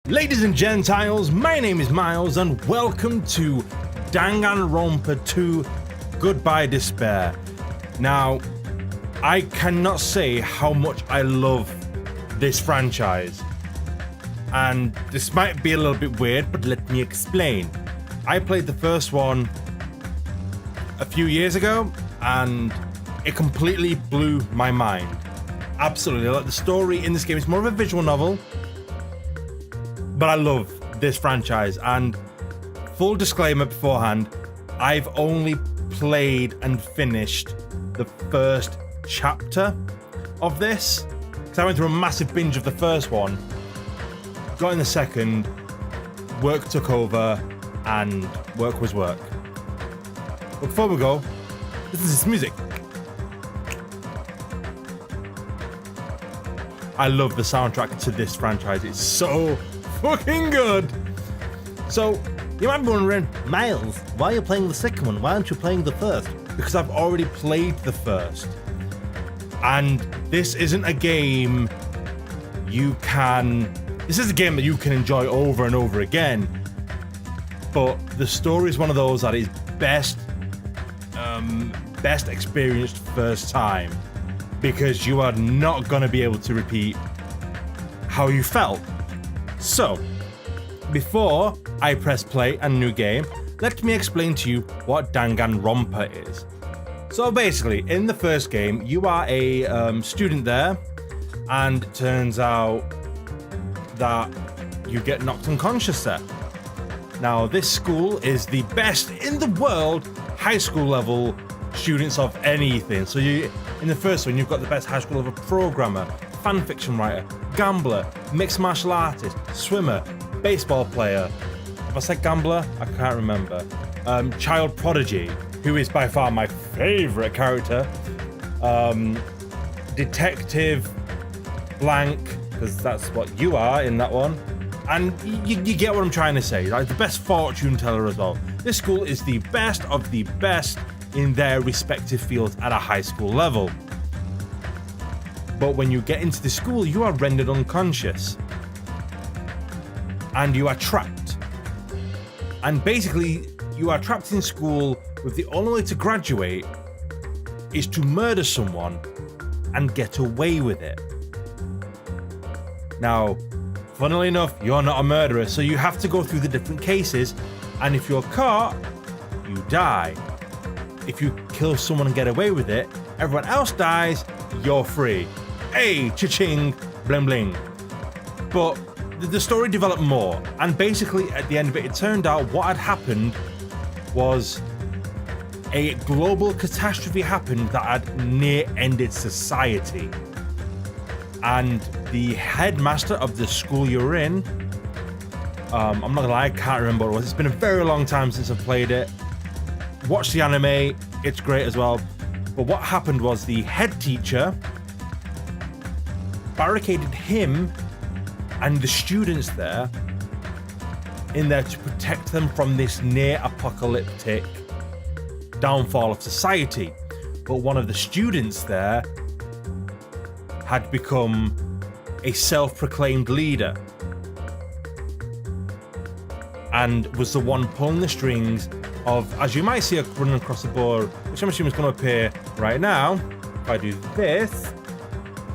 Ladies and Gentiles, my name is Miles and welcome to Danganronpa 2 Goodbye Despair. Now, I cannot say how much I love this franchise. And this might be a little bit weird, but let me explain. I played the first one a few years ago and it completely blew my mind. Absolutely. Like, the story in this game is more of a visual novel. But I love this franchise, and full disclaimer beforehand, I've only played and finished the first chapter of this, because I went through a massive binge of the first one, got in the second, work took over, and work was work. But before we go, this is music. I love the soundtrack to this franchise, it's so fucking good. So you might be wondering, Miles, why are you playing the second one? Why aren't you playing the first? Because I've already played the first, and this isn't a game this is a game that you can enjoy over and over again, but the story is one of those that is best experienced first time, because you are not going to be able to repeat how you felt. So, before I press play and new game, let me explain to you what Danganronpa is. So basically, in the first game, you are a student there, and it turns out that you get knocked unconscious there. Now, this school is the best in the world high school level students of anything. So in the first one, you've got the best high school level programmer, fan fiction writer, gambler, mixed martial artist, swimmer, baseball player. Have I said gambler? I can't remember. Child prodigy, who is by far my favorite character. Detective blank, because that's what you are in that one. And you get what I'm trying to say. Like, the best fortune teller as well. This school is the best of the best in their respective fields at a high school level. But when you get into the school, you are rendered unconscious. And you are trapped. And basically, you are trapped in school with the only way to graduate is to murder someone and get away with it. Now, funnily enough, you're not a murderer, so you have to go through the different cases, and if you're caught, you die. If you kill someone and get away with it, everyone else dies, you're free. Hey, cha-ching, bling bling. But the story developed more, and basically at the end of it, it turned out what had happened was a global catastrophe happened that had near ended society. And the headmaster of the school you're in, I'm not gonna lie, I can't remember what it was. It's been a very long time since I've played it. Watch the anime, it's great as well. But what happened was the head teacher barricaded him and the students there in there to protect them from this near apocalyptic downfall of society. But one of the students there had become a self-proclaimed leader and was the one pulling the strings of, as you might see running across the board, which I'm assuming is going to appear right now. If I do this,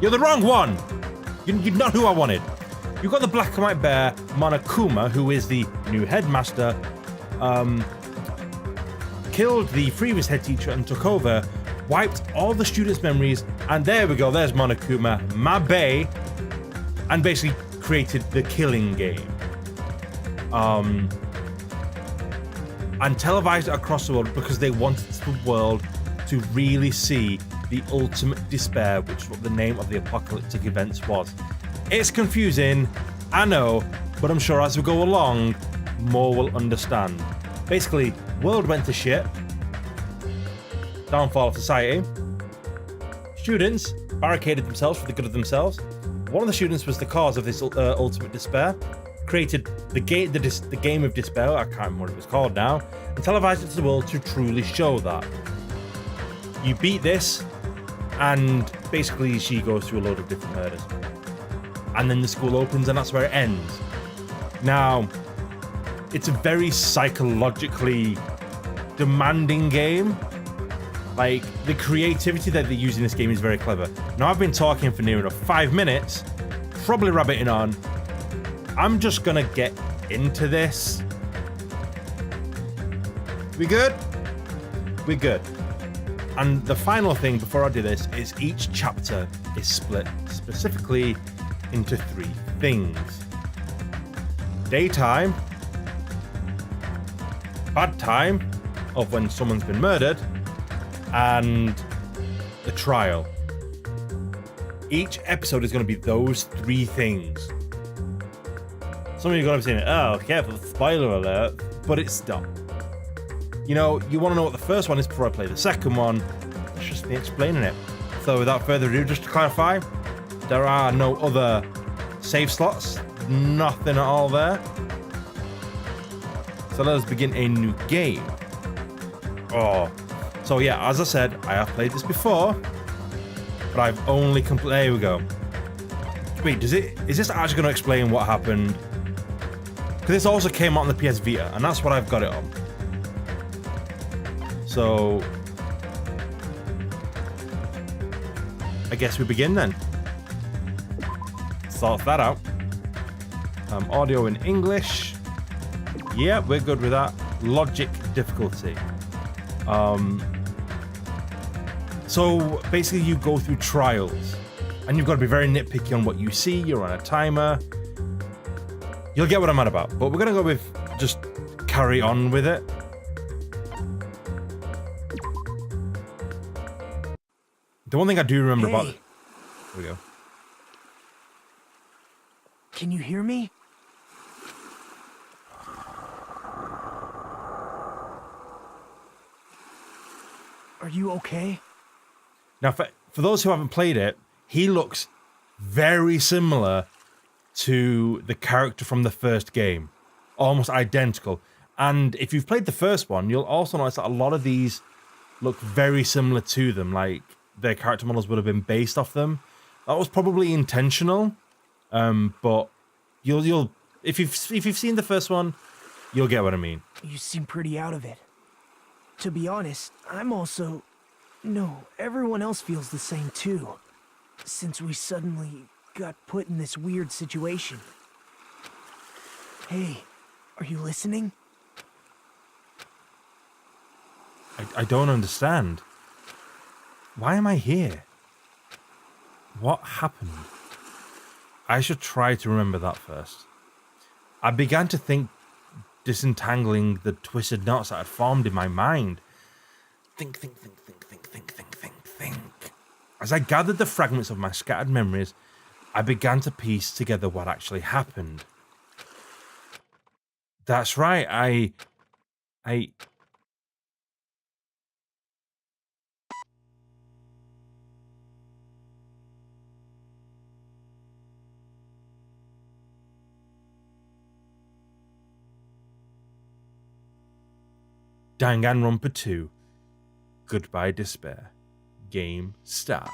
you're the wrong one. You're not who I wanted. You've got the black and white bear, Monokuma, who is the new headmaster, killed the previous head teacher and took over, wiped all the students' memories, and there we go, there's Monokuma, my bae, and basically created the killing game. And televised it across the world because they wanted the world to really see the ultimate despair, which is what the name of the apocalyptic events was. It's confusing, I know, but I'm sure as we go along, more will understand. Basically, world went to shit, downfall of society, students barricaded themselves for the good of themselves. One of the students was the cause of this ultimate despair, created the game of despair, I can't remember what it was called now, and televised it to the world to truly show that. You beat this, and basically she goes through a load of different murders. And then the school opens and that's where it ends. Now, it's a very psychologically demanding game. Like, the creativity that they use in this game is very clever. Now, I've been talking for near enough 5 minutes, probably rabbiting on. I'm just gonna get into this. We good? We're good. And the final thing before I do this is each chapter is split specifically into 3 things. Daytime, bad time of when someone's been murdered, and the trial. Each episode is going to be those 3 things. Some of you are going to be saying, oh, careful, spoiler alert, but it's not. You know, you want to know what the first one is before I play the second one. It's just me explaining it. So without further ado, just to clarify, there are no other save slots, nothing at all there. So let us begin a new game. Oh, so yeah, as I said, I have played this before, but I've only completed. There we go. Wait, is this actually going to explain what happened? Because this also came out on the PS Vita, and that's what I've got it on. So I guess we begin then. Sort that out. Audio in English. Yeah, we're good with that. Logic difficulty. So basically you go through trials and you've got to be very nitpicky on what you see. You're on a timer. You'll get what I'm at about, but we're going to go with just carry on with it. The one thing I do remember about it. Here we go. Can you hear me? Are you okay? Now, for those who haven't played it, he looks very similar to the character from the first game. Almost identical. And if you've played the first one, you'll also notice that a lot of these look very similar to them. Like, their character models would have been based off them. That was probably intentional. But you'll if you've seen the first one, you'll get what I mean. You seem pretty out of it. To be honest, I'm also... No, everyone else feels the same too. Since we suddenly got put in this weird situation. Hey, are you listening? I don't understand. Why am I here? What happened? I should try to remember that first. I began to think, disentangling the twisted knots that had formed in my mind. Think. As I gathered the fragments of my scattered memories, I began to piece together what actually happened. That's right, I... Danganronpa 2. Goodbye Despair. Game start.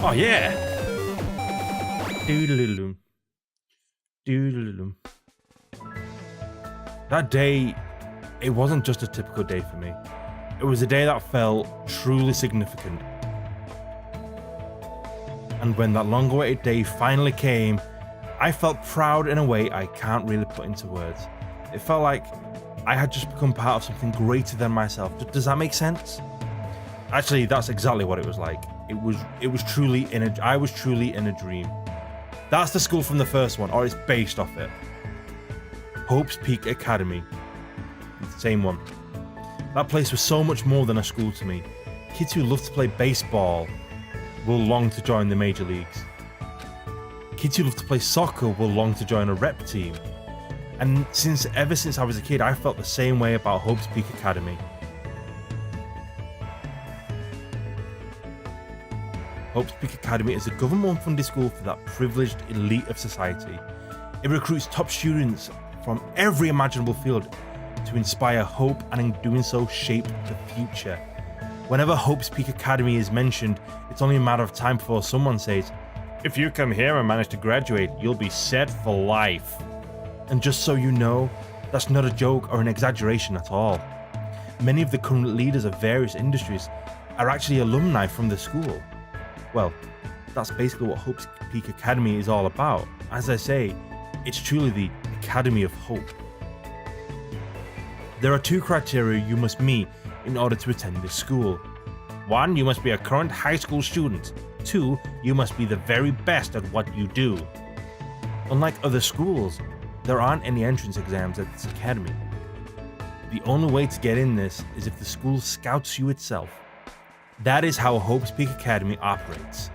Oh yeah! Doodle-doodle. Doodle-doodle. That day, it wasn't just a typical day for me. It was a day that felt truly significant. And when that long-awaited day finally came, I felt proud in a way I can't really put into words. It felt like I had just become part of something greater than myself. Does that make sense? Actually, that's exactly what it was like. I was truly in a dream. That's the school from the first one, or it's based off it. Hope's Peak Academy. Same one. That place was so much more than a school to me. Kids who love to play baseball will long to join the major leagues. Kids who love to play soccer will long to join a rep team. And ever since I was a kid, I felt the same way about Hope's Peak Academy. Hope's Peak Academy is a government-funded school for that privileged elite of society. It recruits top students from every imaginable field to inspire hope, and in doing so, shape the future. Whenever Hope's Peak Academy is mentioned, it's only a matter of time before someone says, If you come here and manage to graduate, you'll be set for life. And just so you know, that's not a joke or an exaggeration at all. Many of the current leaders of various industries are actually alumni from the school. Well, that's basically what Hope's Peak Academy is all about. As I say, it's truly the Academy of Hope. There are 2 criteria you must meet in order to attend this school. 1, you must be a current high school student. 2, you must be the very best at what you do. Unlike other schools, there aren't any entrance exams at this academy. The only way to get in this is if the school scouts you itself. That is how Hope's Peak Academy operates.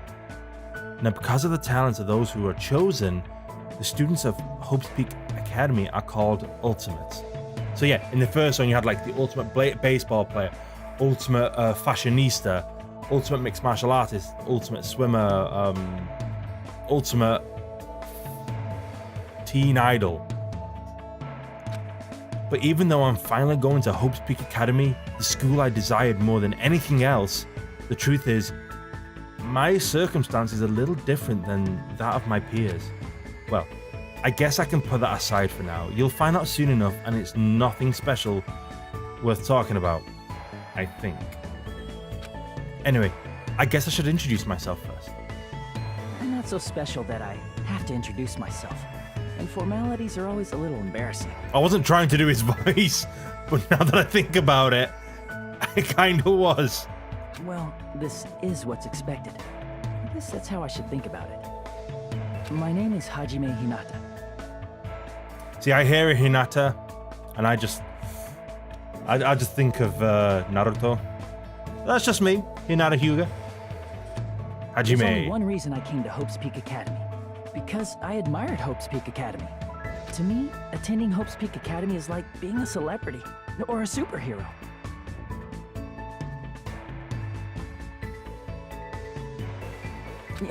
Now, because of the talents of those who are chosen, the students of Hope's Peak Academy are called Ultimates. So yeah, in the first one you had like the ultimate baseball player, ultimate fashionista, ultimate mixed martial artist, ultimate swimmer, ultimate teen idol. But even though I'm finally going to Hope's Peak Academy, the school I desired more than anything else, the truth is, my circumstance is a little different than that of my peers. Well, I guess I can put that aside for now. You'll find out soon enough, and it's nothing special worth talking about, I think. Anyway, I guess I should introduce myself first. I'm not so special that I have to introduce myself, and formalities are always a little embarrassing. I wasn't trying to do his voice, but now that I think about it, I kinda was. Well, this is what's expected. I guess that's how I should think about it. My name is Hajime Hinata. See, I hear Hinata, and I just think of Naruto. That's just me, Hinata Hyuga. There's only Hajime. one reason I came to Hope's Peak Academy. Because I admired Hope's Peak Academy. To me, attending Hope's Peak Academy is like being a celebrity or a superhero.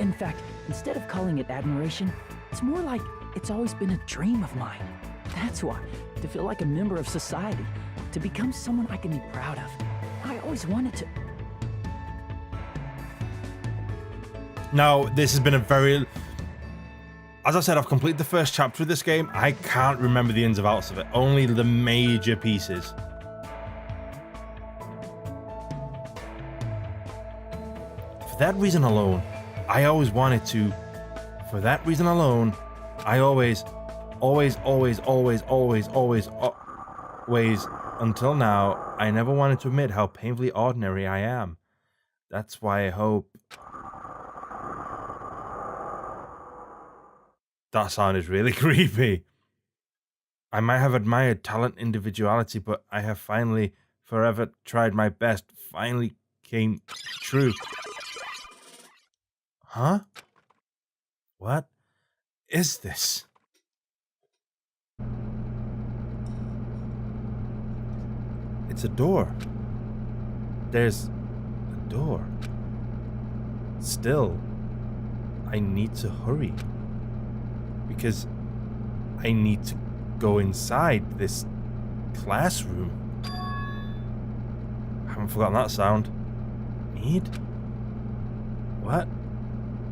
In fact, instead of calling it admiration, it's more like it's always been a dream of mine. That's why, to feel like a member of society, to become someone I can be proud of. I always wanted to. Now, this has been a very... As I said, I've completed the first chapter of this game. I can't remember the ins and outs of it, only the major pieces. For that reason alone, I always wanted to... For that reason alone, I always, until now, I never wanted to admit how painfully ordinary I am. That's why I hope... That sounded really creepy. I might have admired talent, individuality, but I have finally, forever tried my best. Finally came true. Huh? What is this? It's a door. There's a door. Still, I need to hurry. Because I need to go inside this classroom. I haven't forgotten that sound. Need? What?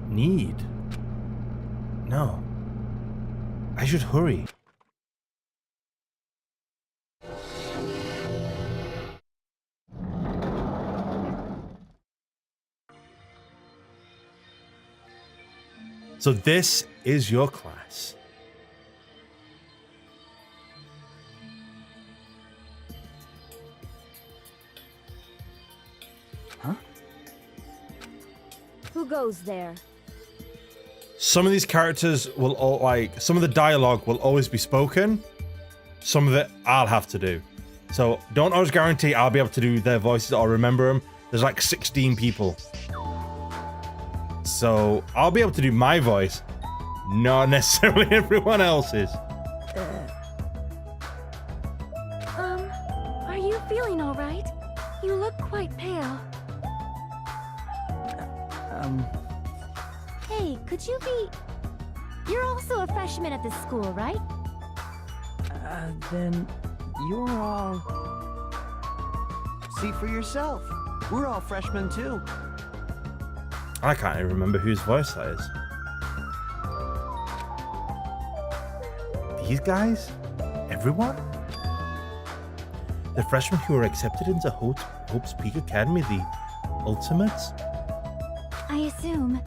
Need? No. I should hurry. So this is your class. Huh? Who goes there? Some of these characters will all some of the dialogue will always be spoken. Some of it I'll have to do. So don't always guarantee I'll be able to do their voices or remember them. There's like 16 people. So I'll be able to do my voice, not necessarily everyone else's. Are you feeling all right? You look quite pale. Hey, could you be... You're also a freshman at this school, right? Then you're all... See for yourself. We're all freshmen too. I can't even remember whose voice that is. These guys? Everyone? The freshmen who were accepted into Hope's Peak Academy, the Ultimates? I assume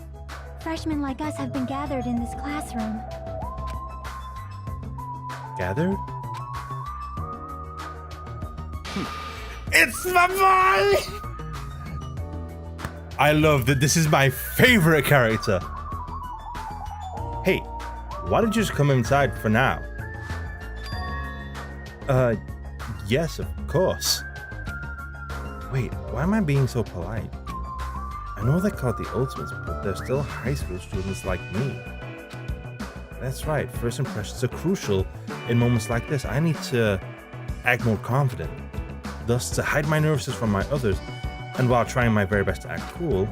freshmen like us have been gathered in this classroom. Gathered? It's my boy! I love that this is my favorite character. Hey, why did you just come inside for now? Yes, of course. Wait, why am I being so polite? I know they're called the Ultimates, but they're still high school students like me. That's right, first impressions are crucial in moments like this. I need to act more confident, thus to hide my nervousness from my others, and while trying my very best to act cool,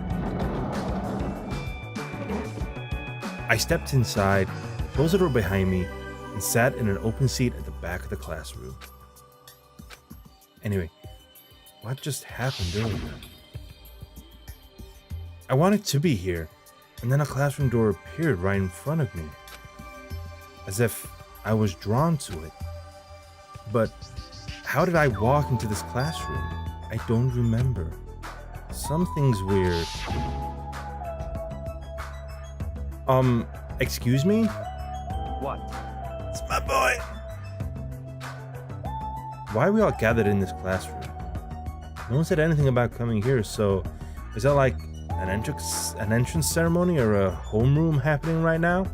I stepped inside, closed the door behind me, and sat in an open seat at the back of the classroom. Anyway, what just happened earlier? I wanted to be here, and then a classroom door appeared right in front of me, as if I was drawn to it. But how did I walk into this classroom? I don't remember. Something's weird. Excuse me? What? It's my boy! Why are we all gathered in this classroom? No one said anything about coming here, so is that like an entrance ceremony or a homeroom happening right now?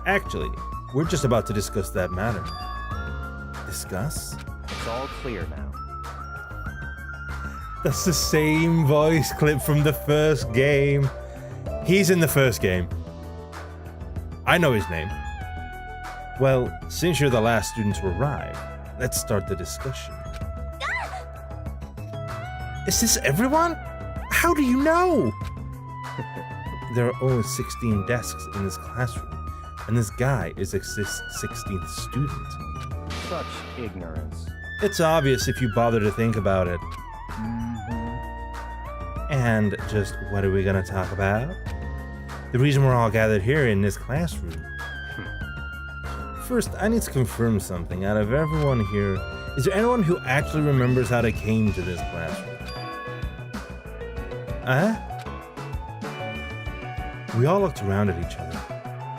Actually, we're just about to discuss that matter. Discuss? It's all clear now. That's the same voice clip from the first game. He's in the first game. I know his name. Well, since you're the last student to arrive, let's start the discussion. Is this everyone? How do you know? There are only 16 desks in this classroom, and this guy is a 16th student. Such ignorance. It's obvious if you bother to think about it. And just what are we gonna talk about? The reason we're all gathered here in this classroom. First, I need to confirm something. Out of everyone here, is there anyone who actually remembers how they came to this classroom? We all looked around at each other.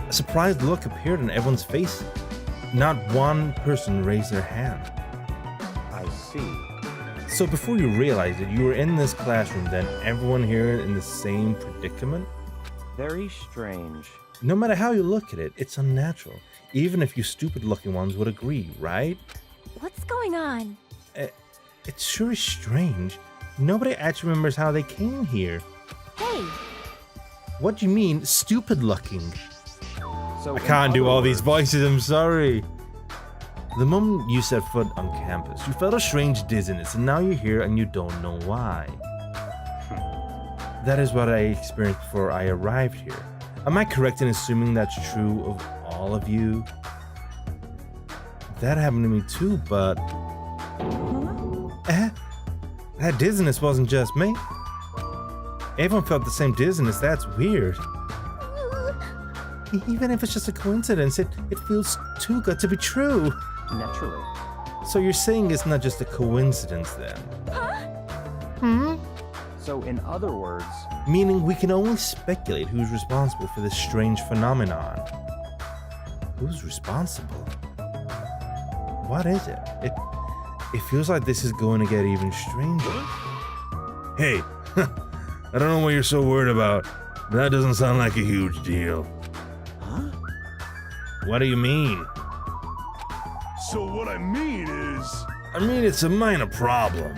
A surprised look appeared on everyone's face. Not one person raised their hand. I see. So before you realized it, you were in this classroom, then everyone here in the same predicament? Very strange. No matter how you look at it, it's unnatural. Even if you stupid-looking ones would agree, right? What's going on? It sure is strange. Nobody actually remembers how they came here. Hey, What do you mean, stupid-looking? So I can't do all these voices, I'm sorry. The moment you set foot on campus, you felt a strange dizziness, and now you're here and you don't know why. That is what I experienced before I arrived here. Am I correct in assuming that's true of all of you? That happened to me too, but... that dizziness wasn't just me. Everyone felt the same dizziness, that's weird. Even if it's just a coincidence, it feels too good to be true. Naturally. So you're saying it's not just a coincidence then? So in other words, Meaning we can only speculate who's responsible for this strange phenomenon. Who's responsible? What is it? It feels like this is going to get even stranger. Hey, I don't know what you're so worried about, but that doesn't sound like a huge deal. What do you mean? So what I mean is... It's a minor problem.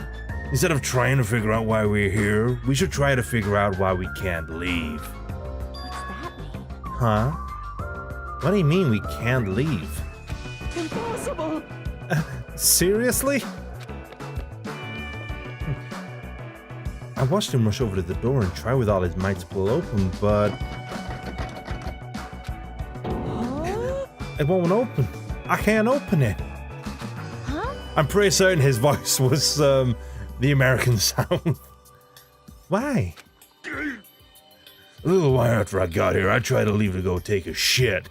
Instead of trying to figure out why we're here, we should try to figure out why we can't leave. what's that mean? Huh? What do you mean we can't leave? Impossible! Seriously? I watched him rush over to the door and try with all his might to pull it open, but... it won't open. I can't open it. Huh? I'm pretty certain his voice was, the American South. Why? A little while after I got here, I tried to leave to go take a shit.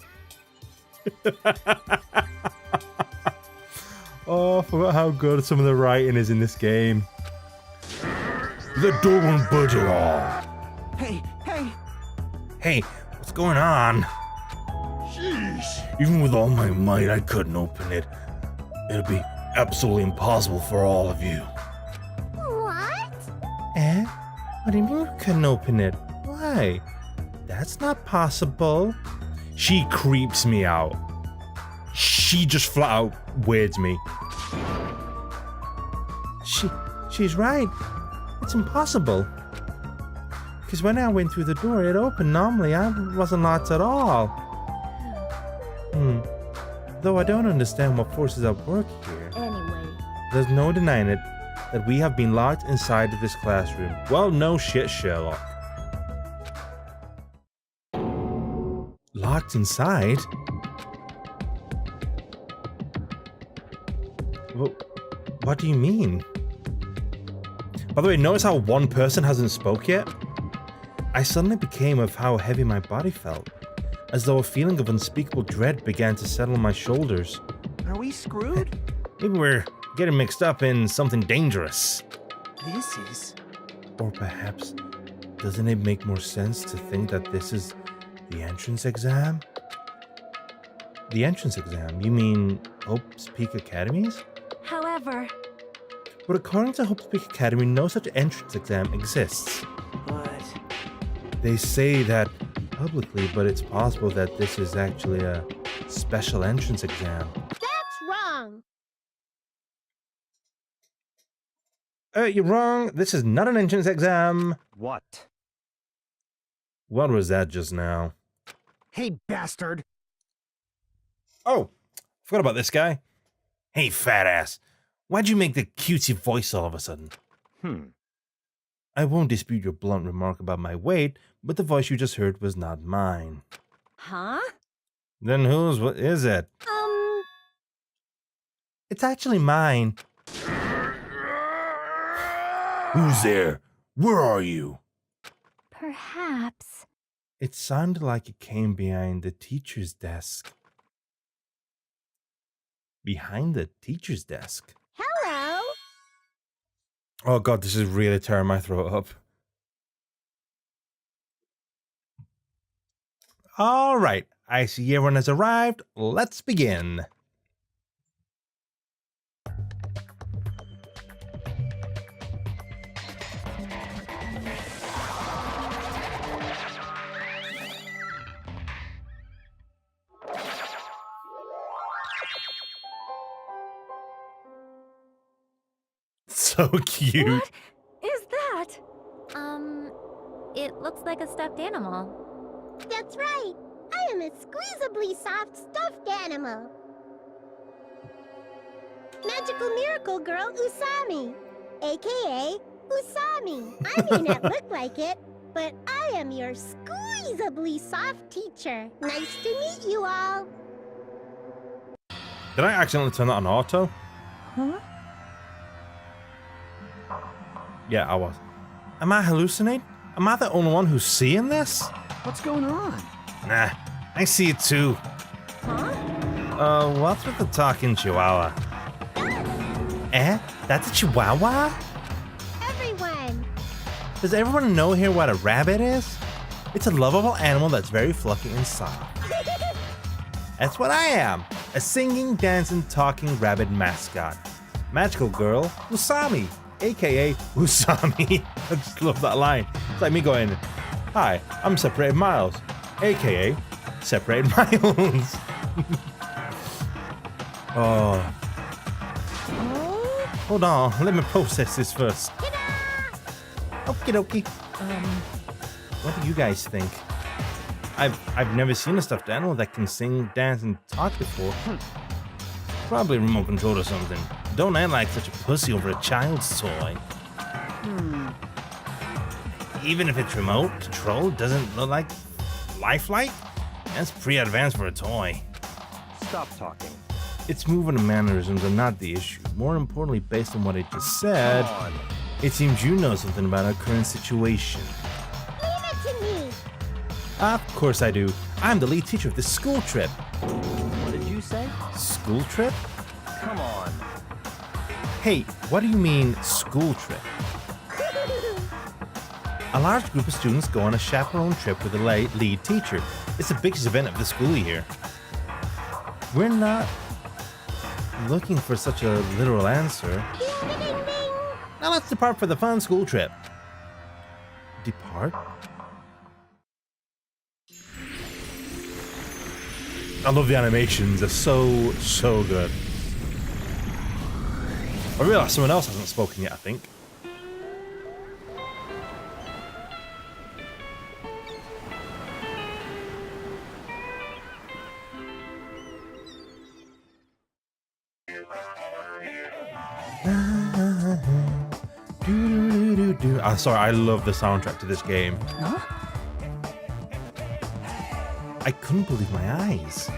Oh, I forgot how good some of the writing is in this game. The door won't budge at all. Hey, Hey, what's going on? Sheesh. Even with all my might, I couldn't open it. It'll be absolutely impossible for all of you. What? Eh? What do you mean you couldn't open it? Why? That's not possible. She creeps me out. She just flat out weirds me. She's right. It's impossible. Because when I went through the door, it opened normally. I wasn't locked at all. Though I don't understand what forces at work here. Anyway. There's no denying it that we have been locked inside of this classroom. Well, no shit, Sherlock. Locked inside? What do you mean? By the way, notice how one person hasn't spoke yet? I suddenly became of how heavy my body felt, as though a feeling of unspeakable dread began to settle on my shoulders. are we screwed? Maybe we're getting mixed up in something dangerous. This is... Or perhaps, doesn't it make more sense to think that this is the entrance exam? The entrance exam? You mean Hope's Peak Academies? However, But according to Hope's Peak Academy, no such entrance exam exists. But... They say that publicly, but it's possible that this is actually a special entrance exam. that's wrong. You're wrong. This is not an entrance exam. What? What was that just now? Hey, bastard! Oh, forgot about this guy. Hey, fat ass. Why'd you make the cutesy voice all of a sudden? I won't dispute your blunt remark about my weight, but the voice you just heard was not mine. Huh? Then whose is it? It's actually mine. Who's there? Where are you? Perhaps. It sounded like it came behind the teacher's desk. Behind the teacher's desk? Hello? Oh god, this is really tearing my throat up. Alright, I see everyone has arrived. Let's begin. So cute. What is that? It looks like a stuffed animal. That's right. I am a squeezably soft stuffed animal. Magical miracle girl Usami, aka Usami. I may not look like it, but I am your squeezably soft teacher. Nice to meet you all. Did I accidentally turn that on auto? Huh? Yeah, I was. Am I hallucinating? Am I the only one who's seeing this? What's going on? Nah, I see it too. Huh? What's with the talking chihuahua? Eh? That's a chihuahua? Everyone. Does everyone know here what a rabbit is? It's a lovable animal that's very fluffy and soft. That's what I am. A singing, dancing, talking rabbit mascot. Magical girl, Usami, aka Usami. I just love that line. It's like me going, hi, I'm SeparatedMiles, aka SeparatedMiles. Oh. Hold on, let me process this first. Okie dokie. What do you guys think? I've never seen a stuffed animal that can sing, dance, and talk before. Probably remote control or something. Don't act like such a pussy over a child's toy. Even if it's remote control, doesn't look like lifelike? That's pretty advanced for a toy. Stop talking. Its movement and mannerisms are not the issue. More importantly, based on what I just said, Come on. it seems you know something about our current situation. Leave it to me. Of course I do. I'm the lead teacher of this school trip. School trip? Come on. Hey, what do you mean, school trip? A large group of students go on a chaperone trip with a lead teacher. It's the biggest event of the school year. We're not looking for such a literal answer. Now let's depart for the fun school trip. Depart? I love the animations. They're so good. I realize someone else hasn't spoken yet, I think. I'm sorry, I love the soundtrack to this game. Huh? I couldn't believe my eyes.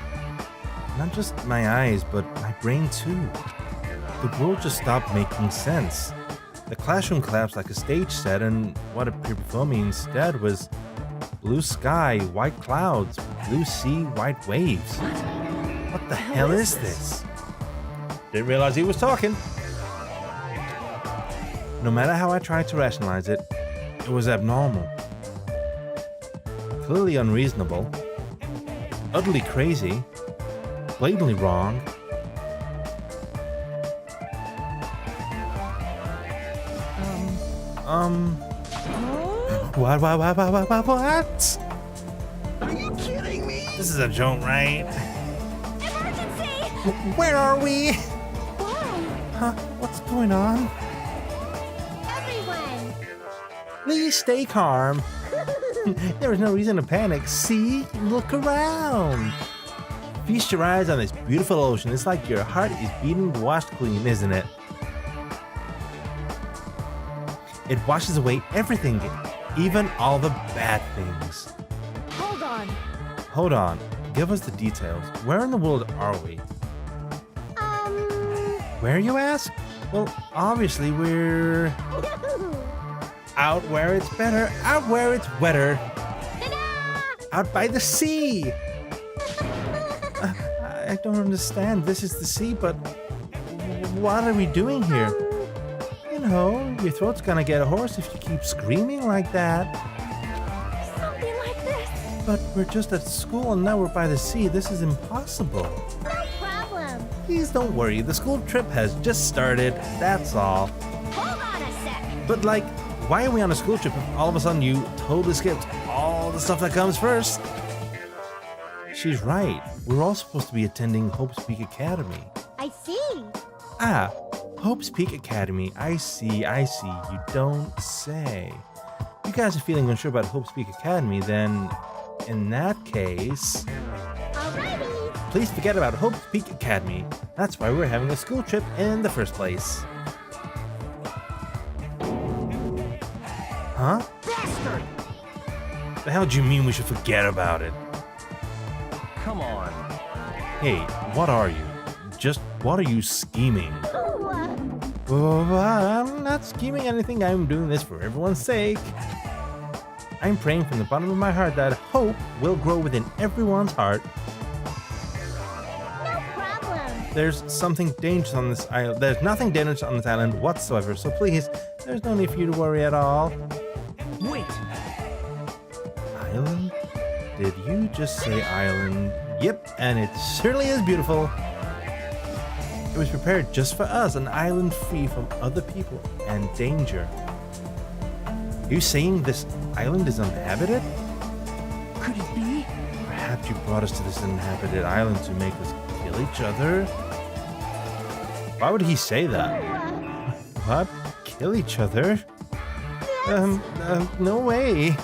Not just my eyes, but my brain too. The world just stopped making sense. The classroom collapsed like a stage set, and what appeared before me instead was blue sky, white clouds, blue sea, white waves. What the hell is this? Didn't realize he was talking. No matter how I tried to rationalize it, it was abnormal. Clearly unreasonable. Utterly crazy. Blatantly wrong. What? Are you kidding me? This is a joke, right? Emergency! Where are we? Whoa! Huh? What's going on? Everyone! Please stay calm. There is no reason to panic. See? Look around. Feast your eyes on this beautiful ocean. It's like your heart is beating washed clean, isn't it? It washes away everything, even all the bad things. Hold on. Hold on. Give us the details. Where in the world are we? Where, you ask? Well, obviously we're out where it's better, out where it's wetter. Out by the sea. I don't understand. This is the sea, but what are we doing here? You know, your throat's gonna get hoarse if you keep screaming like that. Something like this. But we're just at school and now we're by the sea. This is impossible. No problem. Please don't worry. The school trip has just started. That's all. Hold on a sec. But like, why are we on a school trip if all of a sudden you totally skipped all the stuff that comes first? She's right. We're all supposed to be attending Hope's Peak Academy. I see. Ah, Hope's Peak Academy. I see. You don't say. You guys are feeling unsure about Hope's Peak Academy, then in that case, Alrighty. please forget about Hope's Peak Academy. That's why we're having a school trip in the first place. Huh? Bastard! The hell do you mean we should forget about it? Come on. Hey, what are you? Just what are you scheming? Ooh, Oh, I'm not scheming anything. I'm doing this for everyone's sake. I'm praying from the bottom of my heart that hope will grow within everyone's heart. no problem. There's something dangerous on this island. There's nothing dangerous on this island whatsoever. So please, there's no need for you to worry at all. Wait, Island? Did you just say island? Yep, and it certainly is beautiful. It was prepared just for us, an island free from other people and danger. Are you saying this island is uninhabited? could it be? Perhaps you brought us to this uninhabited island to make us kill each other? Why would he say that? What? Kill each other? No way.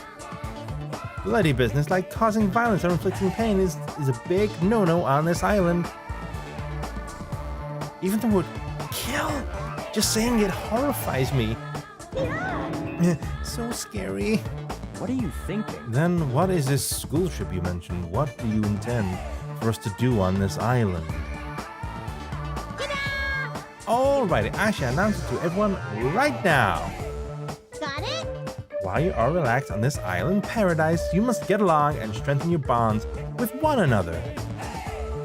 Bloody business, like causing violence or inflicting pain, is a big no-no on this island. Even the word kill, just saying it horrifies me. So scary. What are you thinking? Then what is this school trip you mentioned? What do you intend for us to do on this island? Alrighty, I shall announce it to everyone right now. Got it? While you are relaxed on this island paradise, you must get along and strengthen your bonds with one another.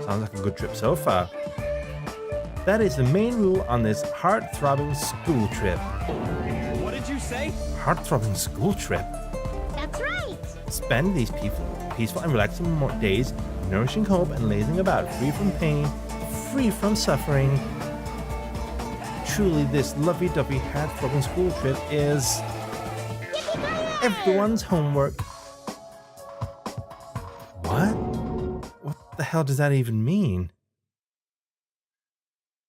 Sounds like a good trip so far. That is the main rule on this heart-throbbing school trip. What did you say? Heart-throbbing school trip. That's right. Spend these peaceful and relaxing days nourishing hope and lazing about, free from pain, free from suffering. Truly, this lovey-dovey heart-throbbing school trip is everyone's homework. What? What the hell does that even mean?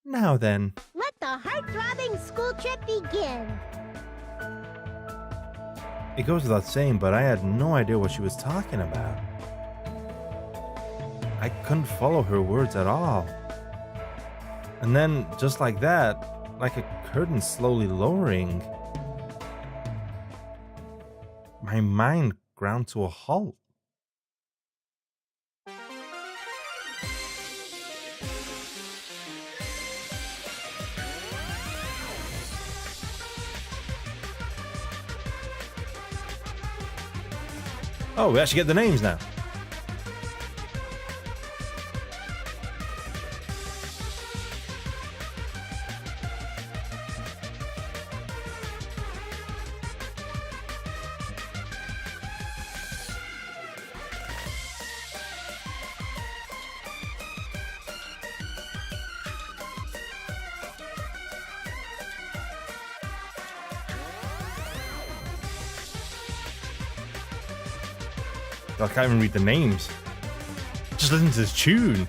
Now then. Let the heart-throbbing school trip begin. It goes without saying, but I had no idea what she was talking about. I couldn't follow her words at all. And then, just like that, like a curtain slowly lowering, my mind ground to a halt. Oh, we actually get the names now. I can't even read the names. Just listen to this tune.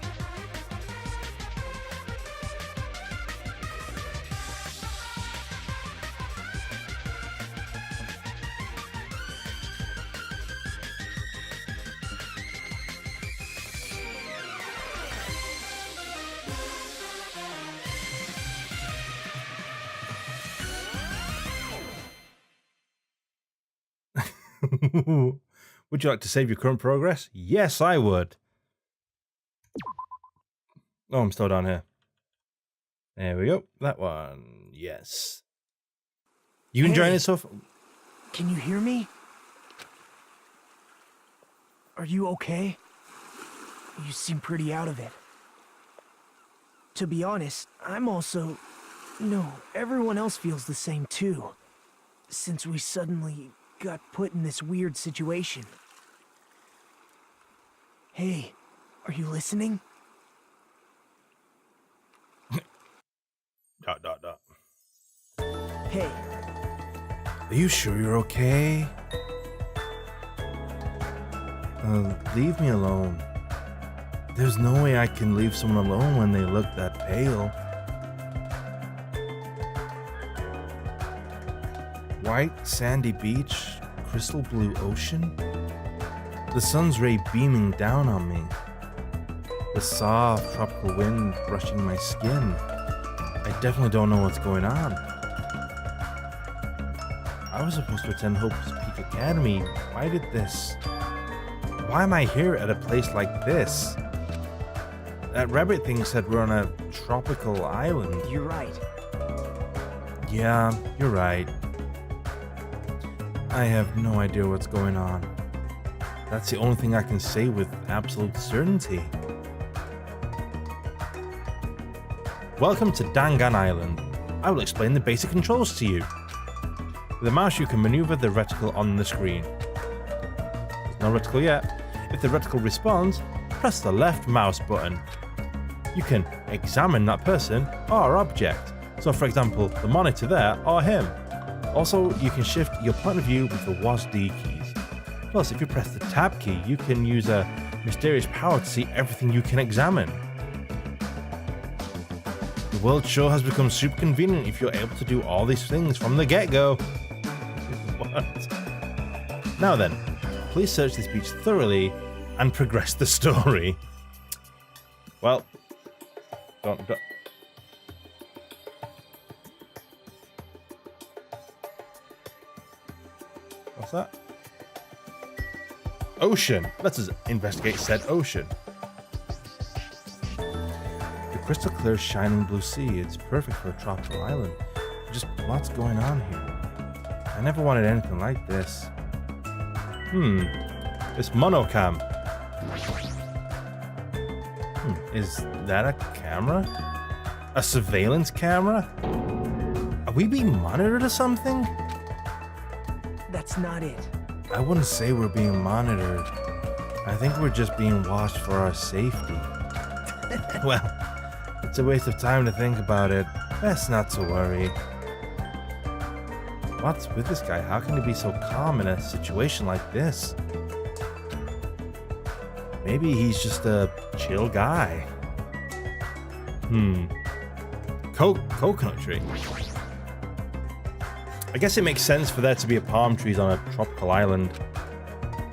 Would you like to save your current progress? Yes, I would. Oh, I'm still down here. There we go. That one. Yes. You enjoying it so far? Can you hear me? Are you okay? You seem pretty out of it. To be honest, I'm also... No, everyone else feels the same too. Since we suddenly got put in this weird situation. Hey, are you listening? ... Hey. Are you sure you're okay? Leave me alone. There's no way I can leave someone alone when they look that pale. White sandy beach, crystal blue ocean. The sun's ray beaming down on me. The soft tropical wind brushing my skin. I definitely don't know what's going on. I was supposed to attend Hope's Peak Academy. Why did this? Why am I here at a place like this? That rabbit thing said we're on a tropical island. You're right. Yeah, you're right. I have no idea what's going on. That's the only thing I can say with absolute certainty. Welcome to Dangan Island. I will explain the basic controls to you. With a mouse you can maneuver the reticle on the screen. There's no reticle yet. If the reticle responds, press the left mouse button. You can examine that person or object. So for example, the monitor there or him. Also, you can shift your point of view with the WASD keys. Plus, if you press the tab key, you can use a mysterious power to see everything you can examine. The world sure has become super convenient if you're able to do all these things from the get-go. What? Now then, please search this beach thoroughly and progress the story. Well, don't. What's that? Ocean. Let us investigate said ocean. The crystal clear shining blue sea. It's perfect for a tropical island. Just lots going on here. I never wanted anything like this. It's monocam. Is that a camera? A surveillance camera? Are we being monitored or something? That's not it. I wouldn't say we're being monitored. I think we're just being watched for our safety. Well, it's a waste of time to think about it. Best not to worry. What's with this guy? How can he be so calm in a situation like this? Maybe he's just a chill guy. Coconut tree. I guess it makes sense for there to be a palm trees on a tropical island.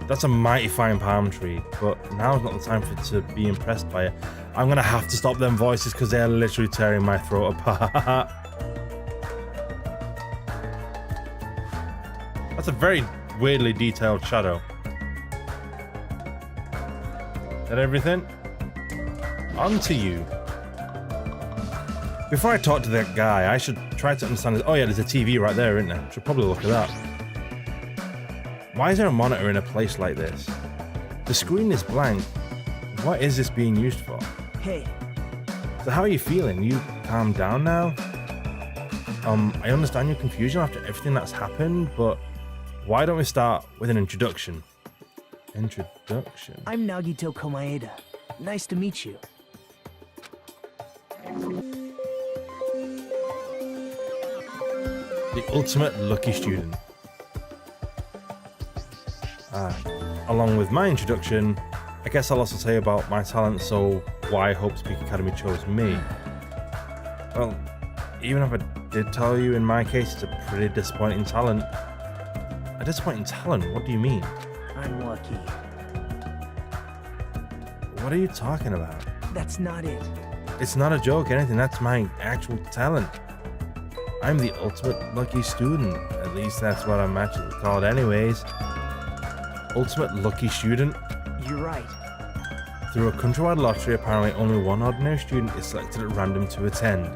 That's a mighty fine palm tree, but now's not the time for to be impressed by it. I'm gonna have to stop them voices because they're literally tearing my throat apart. That's a very weirdly detailed shadow. Is that everything? On to you. Before I talk to that guy, I should try to understand this. Oh yeah, there's a TV right there, isn't there? Should probably look at that. Why is there a monitor in a place like this? The screen is blank. What is this being used for? Hey. So how are you feeling? You calm down now? I understand your confusion after everything that's happened, but why don't we start with an introduction? Introduction? I'm Nagito Komaeda. Nice to meet you. The ultimate lucky student. Along with my introduction, I guess I'll also tell you about my talent, so why Hope Speak Academy chose me. Well, even if I did tell you, in my case, it's a pretty disappointing talent. A disappointing talent? What do you mean? I'm lucky. What are you talking about? That's not it. It's not a joke or anything, that's my actual talent. I'm the ultimate lucky student. At least that's what I'm actually called anyways. Ultimate lucky student? You're right. Through a countrywide lottery, apparently only one ordinary student is selected at random to attend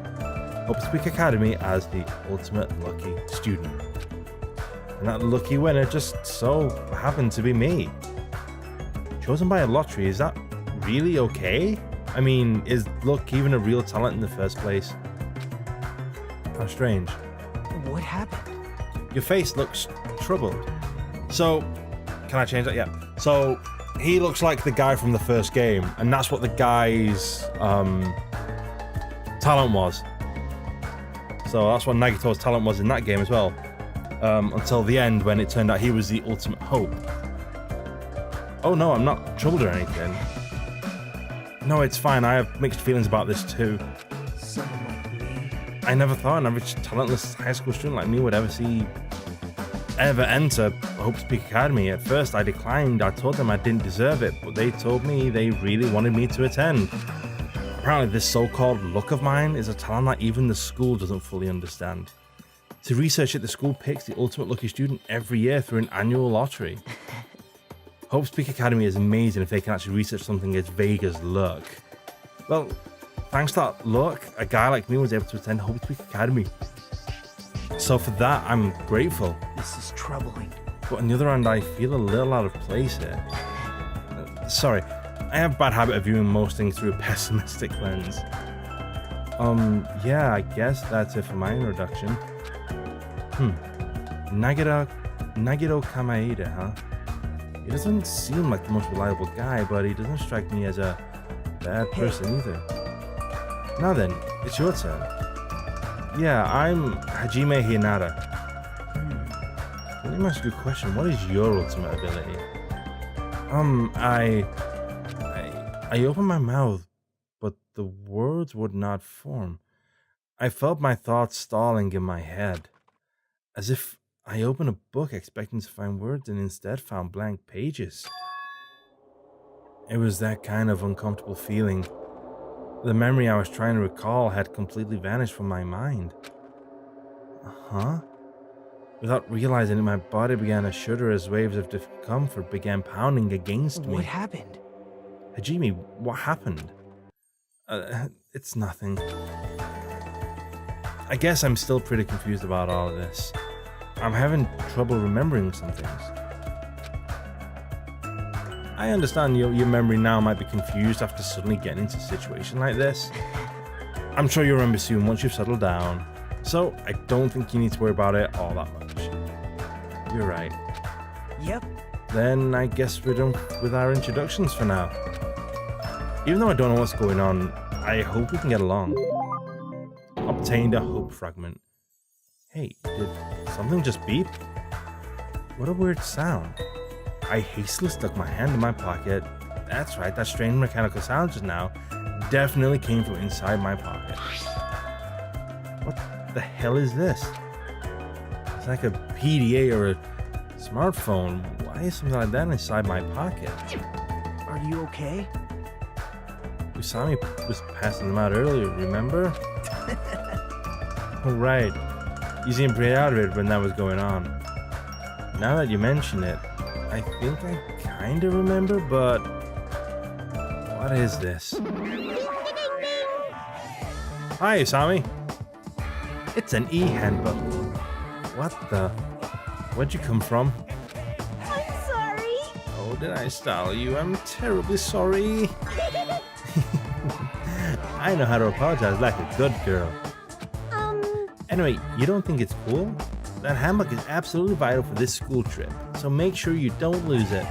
Hope Speak Academy as the ultimate lucky student. And that lucky winner just so happened to be me. Chosen by a lottery, is that really okay? I mean, is luck even a real talent in the first place? How strange. What happened? Your face looks troubled. So, can I change that? Yeah. So, he looks like the guy from the first game, and that's what the guy's talent was. So that's what Nagito's talent was in that game as well. Until the end, when it turned out he was the ultimate hope. Oh no, I'm not troubled or anything. No, it's fine. I have mixed feelings about this too. Someone like me. I never thought an average talentless high school student like me would ever enter Hope Speak Academy. At first I declined. I told them I didn't deserve it, but they told me they really wanted me to attend. Apparently this so-called luck of mine is a talent that even the school doesn't fully understand. To research it, the school picks the ultimate lucky student every year through an annual lottery. Hope Speak Academy is amazing if they can actually research something as vague as luck. Well, thanks to that luck, a guy like me was able to attend Hope Speak Academy. So for that, I'm grateful. This is troubling. But on the other hand, I feel a little out of place here. Sorry, I have a bad habit of viewing most things through a pessimistic lens. Yeah, I guess that's it for my introduction. Nagito Kamaeda, huh? He doesn't seem like the most reliable guy, but he doesn't strike me as a bad person either. Now then, it's your turn. Yeah, I'm Hajime Hinata. Let me ask you a question. What is your ultimate ability? I opened my mouth, but the words would not form. I felt my thoughts stalling in my head, as if I opened a book expecting to find words and instead found blank pages. It was that kind of uncomfortable feeling. The memory I was trying to recall had completely vanished from my mind. Huh? Without realizing it, my body began to shudder as waves of discomfort began pounding against me. What happened? Hajime, what happened? It's nothing. I guess I'm still pretty confused about all of this. I'm having trouble remembering some things. I understand your memory now might be confused after suddenly getting into a situation like this. I'm sure you'll remember soon once you've settled down. So I don't think you need to worry about it all that much. You're right. Yep. Then I guess we're done with our introductions for now. Even though I don't know what's going on, I hope we can get along. Obtained a hope fragment. Hey, did something just beep? What a weird sound. I hastily stuck my hand in my pocket. That's right, that strange mechanical sound just now definitely came from inside my pocket. What the hell is this? It's like a PDA or a smartphone. Why is something like that inside my pocket? Are you okay? Usami was passing them out earlier, remember? Oh, right. You seemed pretty out of it when that was going on. Now that you mention it, I think I kind of remember, but what is this? Hi, Usami. It's an e-handbook. What the? Where'd you come from? I'm sorry. Oh, did I startle you? I'm terribly sorry. I know how to apologize like a good girl. Anyway, you don't think it's cool? That handbook is absolutely vital for this school trip, so make sure you don't lose it.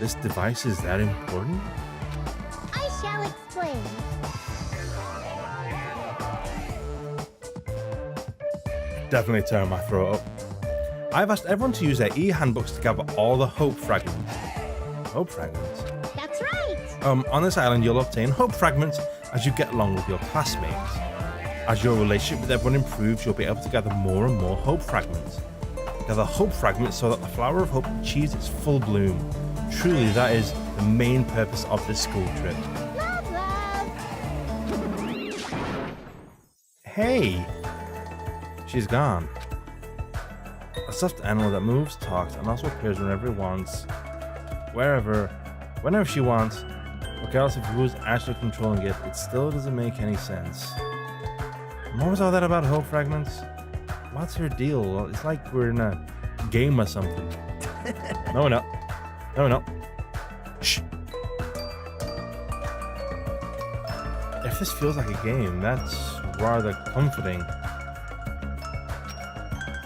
This device is that important? I shall explain. Definitely turn my throat up. I've asked everyone to use their e-handbooks to gather all the hope fragments. Hope fragments? That's right. On this island, you'll obtain hope fragments as you get along with your classmates. As your relationship with everyone improves, you'll be able to gather more and more hope fragments. Gather hope fragments so that the flower of hope achieves its full bloom. Truly, that is the main purpose of this school trip. Love, love. Hey! She's gone. A stuffed animal that moves, talks, and also appears whenever it wants, whenever she wants. Regardless of who's actually controlling it, it still doesn't make any sense. What was all that about hope fragments? What's her deal? It's like we're in a game or something. No, we're not. No, we're not. Shh. If this feels like a game, that's rather comforting.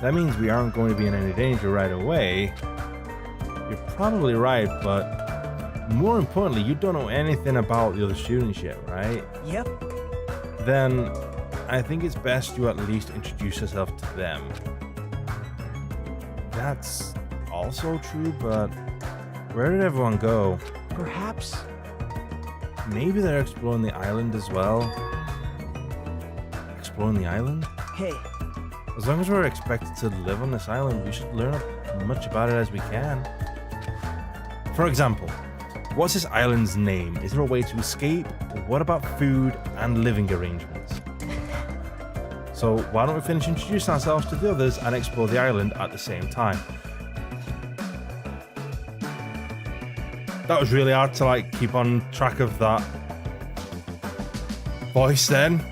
That means we aren't going to be in any danger right away. You're probably right, but more importantly, you don't know anything about the other students yet, right? Yep. Then I think it's best you at least introduce yourself to them. That's also true, but where did everyone go? Perhaps. Maybe they're exploring the island as well. Exploring the island? Hey, As long as we're expected to live on this island, we should learn as much about it as we can. For example, what's this island's name? Is there a way to escape? What about food and living arrangements? So why don't we finish introducing ourselves to the others and explore the island at the same time? That was really hard to keep on track of that voice then.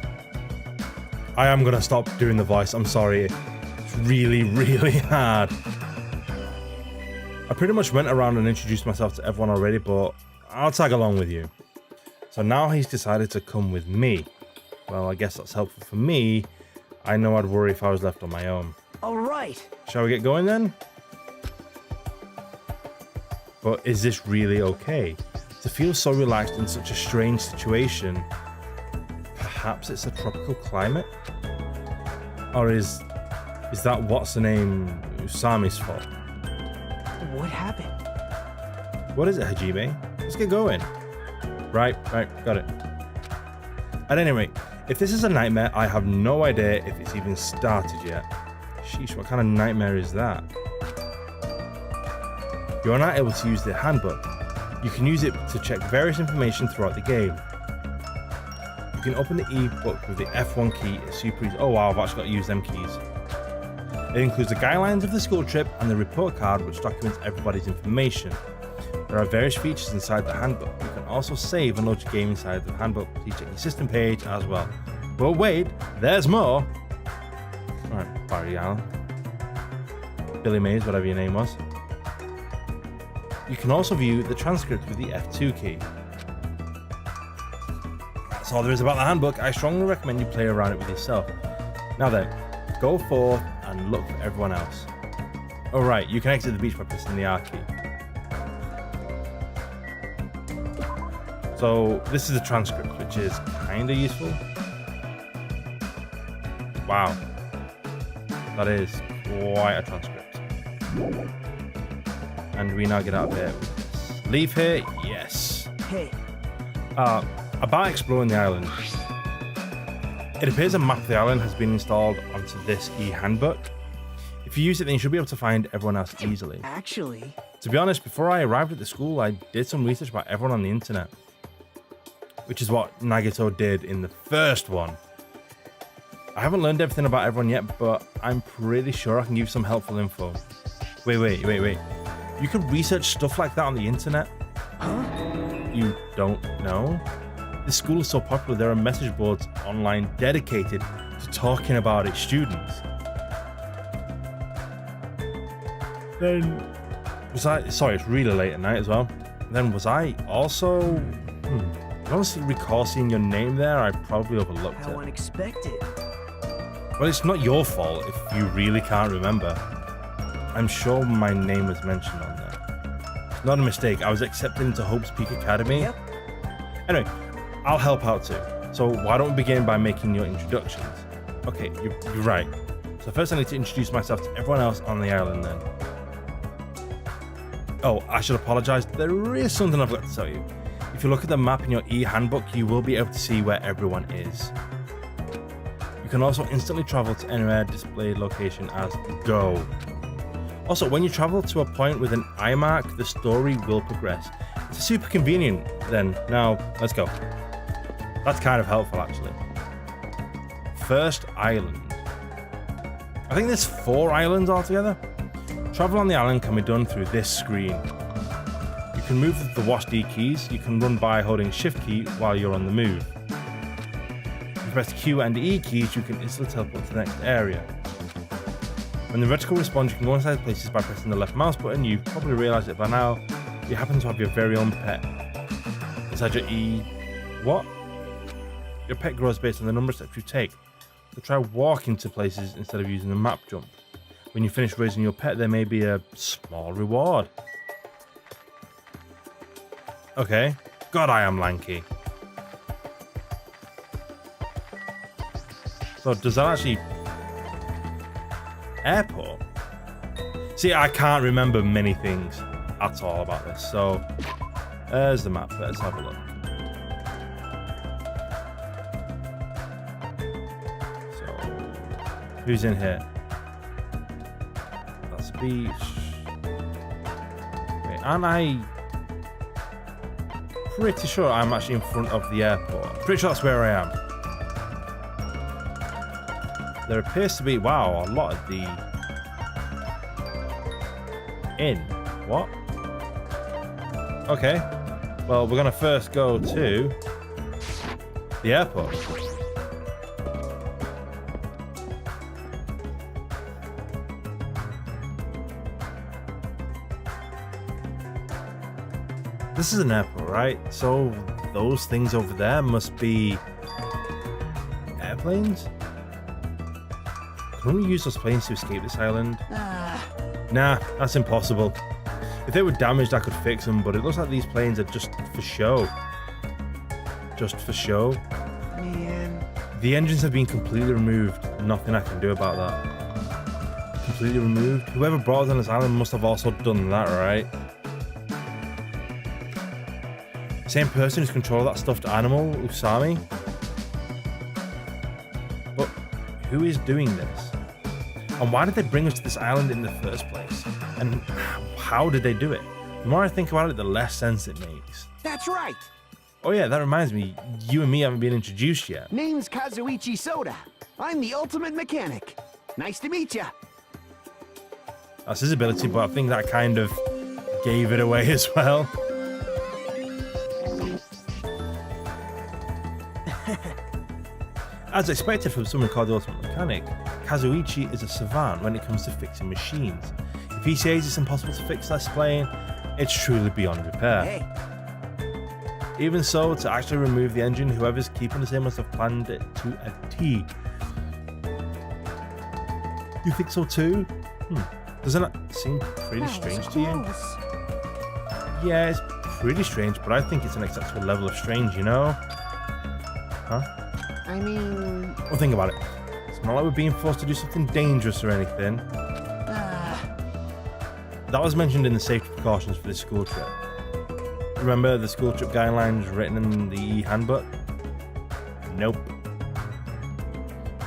I am gonna stop doing the voice, I'm sorry. It's really, really hard. I pretty much went around and introduced myself to everyone already, but I'll tag along with you. So now he's decided to come with me. Well, I guess that's helpful for me. I know I'd worry if I was left on my own. all right. Shall we get going then? But is this really okay? To feel so relaxed in such a strange situation? Perhaps it's a tropical climate? Or is that what's the name Usami's fault? What happened? What is it, Hajime? Let's get going. Right, got it. At any rate, if this is a nightmare, I have no idea if it's even started yet. Sheesh, what kind of nightmare is that? You are not able to use the handbook. You can use it to check various information throughout the game. You can open the e-book with the F1 key. Oh wow, I've actually got to use them keys. It includes the guidelines of the school trip and the report card, which documents everybody's information. There are various features inside the handbook. You can also save and load your game inside the handbook. Please check your system page as well. But wait, there's more! Alright, Barry Allen. Billy Mays, whatever your name was. You can also view the transcript with the F2 key. That's That's all there is about the handbook. I strongly recommend you play around it with yourself. Now then, go forth and look for everyone else. Alright, you can exit the beach by pressing the R key. So, this is a transcript, which is kinda useful. Wow. That is quite a transcript. And we now get out of here with this. Leave here? Yes. Hey, About exploring the island. It appears a map of the island has been installed onto this e-handbook. If you use it, then you should be able to find everyone else easily. actually, To be honest, before I arrived at the school, I did some research about everyone on the internet. Which is what Nagito did in the first one. I haven't learned everything about everyone yet, but I'm pretty sure I can give you some helpful info. Wait. You can research stuff like that on the internet? huh? You don't know? This school is so popular, there are message boards online dedicated to talking about its students. Then, sorry, it's really late at night as well. Then was I also, I honestly recall seeing your name there. I probably overlooked How it. unexpected. Well, it's not your fault if you really can't remember. I'm sure my name was mentioned on there. Not a mistake. I was accepted into Hope's Peak Academy. Yep. Anyway, I'll help out too. So why don't we begin by making your introductions? Okay, you're right. So first I need to introduce myself to everyone else on the island then. Oh, I should apologize. There is something I've got to tell you. If you look at the map in your e-handbook, you will be able to see where everyone is. You can also instantly travel to anywhere displayed location as go. Also, when you travel to a point with an eye mark, the story will progress. It's super convenient then. Now, let's go. That's kind of helpful actually. First island. I think there's 4 islands altogether. Travel on the island can be done through this screen. You can move with the WASD keys. You can run by holding Shift key while you're on the move. If you press Q and E keys, you can instantly teleport to the next area. When the reticle responds, you can go inside places by pressing the left mouse button. You've probably realised it by now. You happen to have your very own pet. Inside your what? Your pet grows based on the number of steps you take. So try walking to places instead of using the map jump. When you finish raising your pet, there may be a small reward. Okay. God, I am lanky. So does that actually... Airport? See, I can't remember many things at all about this. So there's the map. Let's have a look. So who's in here? That's beach. Wait, aren't I pretty sure I'm actually in front of the airport? Pretty sure that's where I am. There appears to be, wow, a lot of the inn. What? Okay. Well, we're gonna first go to the airport. This is an airport, right? So those things over there must be airplanes? Can we use those planes to escape this island? Nah, that's impossible. If they were damaged, I could fix them, but it looks like these planes are just for show. Just for show. Man. The engines have been completely removed. Nothing I can do about that. Completely removed? Whoever brought us on this island must have also done that, right? Same person who's controlled that stuffed animal, Usami? But who is doing this? And why did they bring us to this island in the first place? And how did they do it? The more I think about it, the less sense it makes. That's right. Oh yeah, that reminds me, you and me haven't been introduced yet. Name's Kazuichi Soda. I'm the ultimate mechanic. Nice to meet ya. That's his ability, but I think that kind of gave it away as well. As expected from someone called the Ultimate Mechanic, Kazuichi is a savant when it comes to fixing machines. If he says it's impossible to fix this plane, it's truly beyond repair. Hey. Even so, to actually remove the engine, whoever's keeping this in must have planned it to a T. You think so too? Doesn't that seem pretty strange to you? Yeah, it's pretty strange, but I think it's an acceptable level of strange, you know? Huh? I mean... Well, think about it. It's not like we're being forced to do something dangerous or anything. That was mentioned in the safety precautions for this school trip. Remember the school trip guidelines written in the handbook? Nope.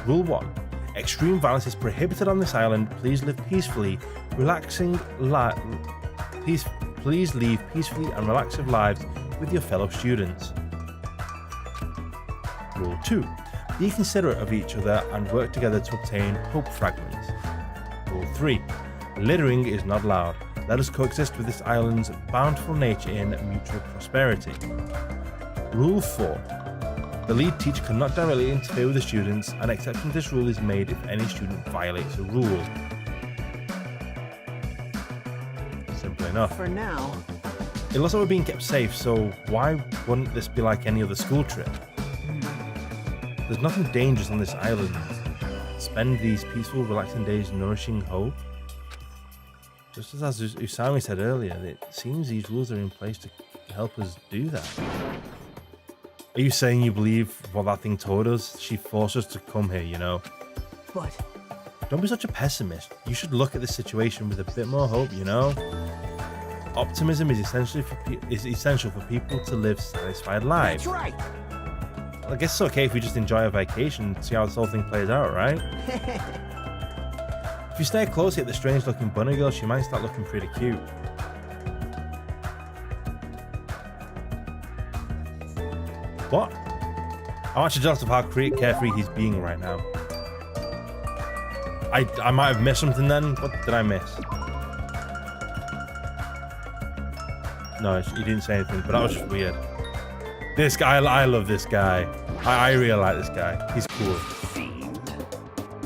Rule 1. Extreme violence is prohibited on this island. Please live peacefully, Please leave peacefully and relaxing lives with your fellow students. Rule 2. Be considerate of each other and work together to obtain hope fragments. Rule 3. Littering is not allowed. Let us coexist with this island's bountiful nature in mutual prosperity. Rule 4. The lead teacher cannot directly interfere with the students. An exception to this rule is made if any student violates a rule. Simple enough. For now. It looks like we're being kept safe, so why wouldn't this be like any other school trip? There's nothing dangerous on this island. Spend these peaceful, relaxing days nourishing hope. Just as Usami said earlier, it seems these rules are in place to help us do that. Are you saying you believe what that thing told us? She forced us to come here, you know? But... Don't be such a pessimist. You should look at this situation with a bit more hope, you know? Optimism is essential for people to live satisfied lives. That's right! I guess it's okay if we just enjoy a vacation and see how this whole thing plays out, right? If you stare closely at the strange-looking bunny girl, she might start looking pretty cute. What? I'm actually jealous of how carefree he's being right now. I might have missed something then. What did I miss? No, he didn't say anything, but that was just weird. This guy, I love this guy. I really like this guy. He's cool.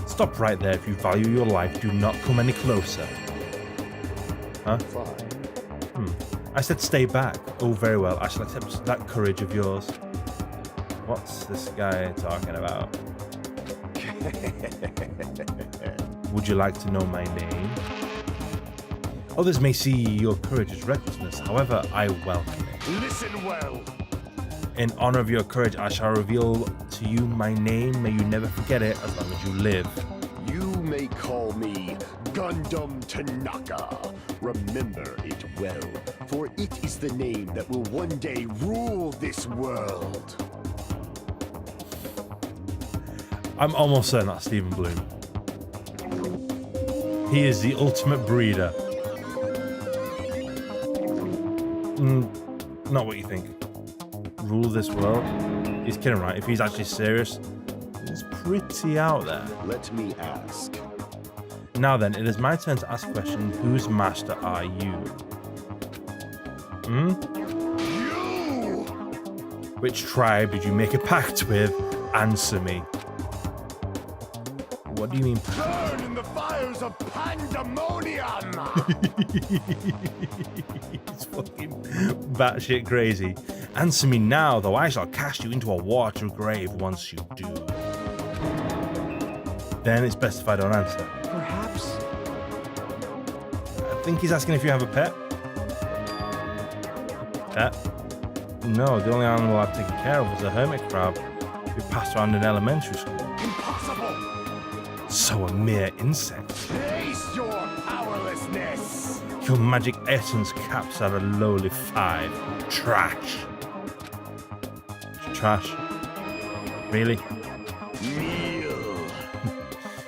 Stop right there. If you value your life, do not come any closer. Huh? I said stay back. Oh, very well. I shall accept that courage of yours. What's this guy talking about? Would you like to know my name? Others may see your courage as recklessness. However, I welcome it. Listen well. In honor of your courage, I shall reveal to you my name. May you never forget it as long as you live. You may call me Gundam Tanaka. Remember it well, for it is the name that will one day rule this world. I'm almost certain that's Stephen Bloom. He is the ultimate breeder. Not what you think. Rule this world? He's kidding, right? If he's actually serious, it's pretty out there. Let me ask. Now then, it is my turn to ask a question. Whose master are you? You! Which tribe did you make a pact with? Answer me. What do you mean? Burn in the fires of pandemonium! He's fucking batshit crazy. Answer me now, though I shall cast you into a watery grave once you do. Then it's best if I don't answer. Perhaps... I think he's asking if you have a pet. Pet? No, the only animal I've taken care of was a hermit crab who passed around in elementary school. Impossible! So a mere insect. Face your powerlessness! Your magic essence caps at a lowly 5. Trash. Trash? Really? Meal.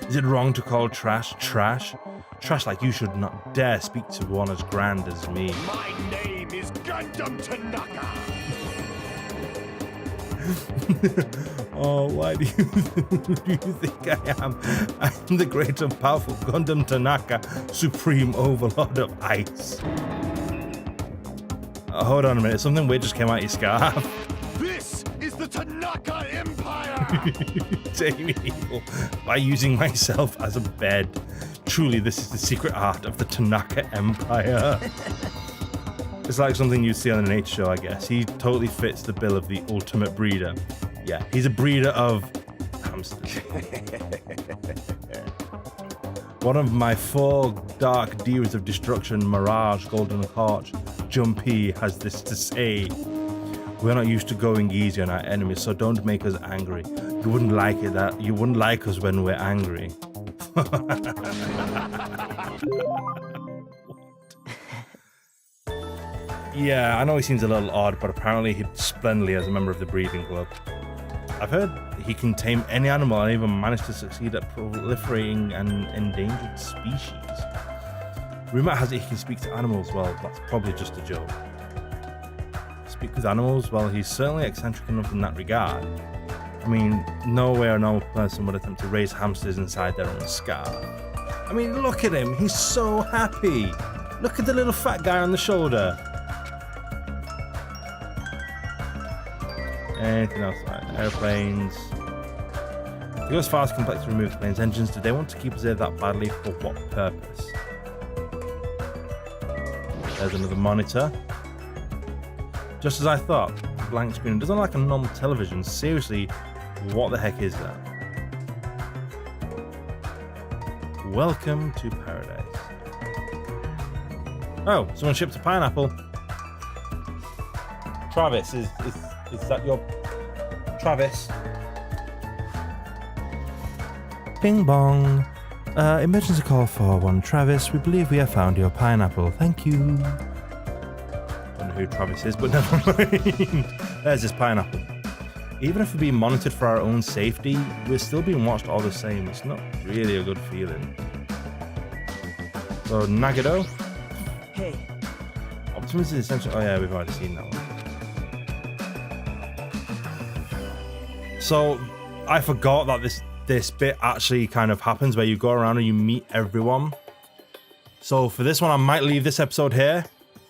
Is it wrong to call trash trash? Trash like you should not dare speak to one as grand as me. My name is Gundam Tanaka! Oh, why do you think I am? I'm the great and powerful Gundam Tanaka, supreme overlord of ice. Hold on a minute, something weird just came out your scarf. This is the Tanaka Empire! Taming evil by using myself as a bed. Truly, this is the secret art of the Tanaka Empire. It's like something you'd see on a nature show, I guess. He totally fits the bill of the ultimate breeder. Yeah, he's a breeder of hamsters. One of my 4 dark divas of destruction, Mirage, Golden Arch, Jumpy, has this to say. We're not used to going easy on our enemies, so don't make us angry. You wouldn't like it that you wouldn't like us when we're angry. Yeah, I know he seems a little odd, but apparently he'd splendidly as a member of the breeding club. I've heard he can tame any animal and even manage to succeed at proliferating an endangered species. Rumor has it he can speak to animals. Well, that's probably just a joke. Speak with animals? Well, he's certainly eccentric enough in that regard. I mean, no way or no person would attempt to raise hamsters inside their own scarf. I mean, look at him. He's so happy. Look at the little fat guy on the shoulder. Anything else? Right. Airplanes. To go as far as complex to remove the plane's engines, did they want to keep us there that badly? For what purpose? There's another monitor. Just as I thought, blank screen. It doesn't look like a normal television. Seriously, what the heck is that? Welcome to paradise. Oh, someone shipped a pineapple. Travis, is that your Travis? Bing bong. Emergency call for 1 Travis. We believe we have found your pineapple. Thank you. Don't know who Travis is, but never mind. There's this pineapple. Even if we're being monitored for our own safety, we're still being watched all the same. It's not really a good feeling. So, Nagado. Hey, Optimus is essential. Oh yeah, we've already seen that one. So, I forgot that this bit actually kind of happens where you go around and you meet everyone. So for this one, I might leave this episode here.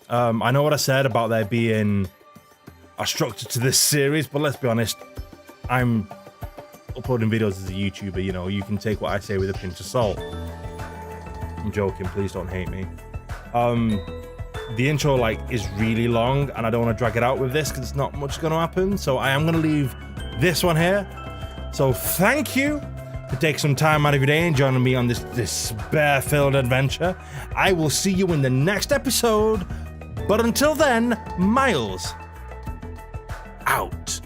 I know what I said about there being a structure to this series, but let's be honest, I'm uploading videos as a YouTuber, you know, you can take what I say with a pinch of salt. I'm joking, please don't hate me. The intro is really long and I don't want to drag it out with this because it's not much going to happen, so I am going to leave this one here. So thank you for taking some time out of your day and joining me on this despair-filled adventure. I will see you in the next episode, but until then, Miles out.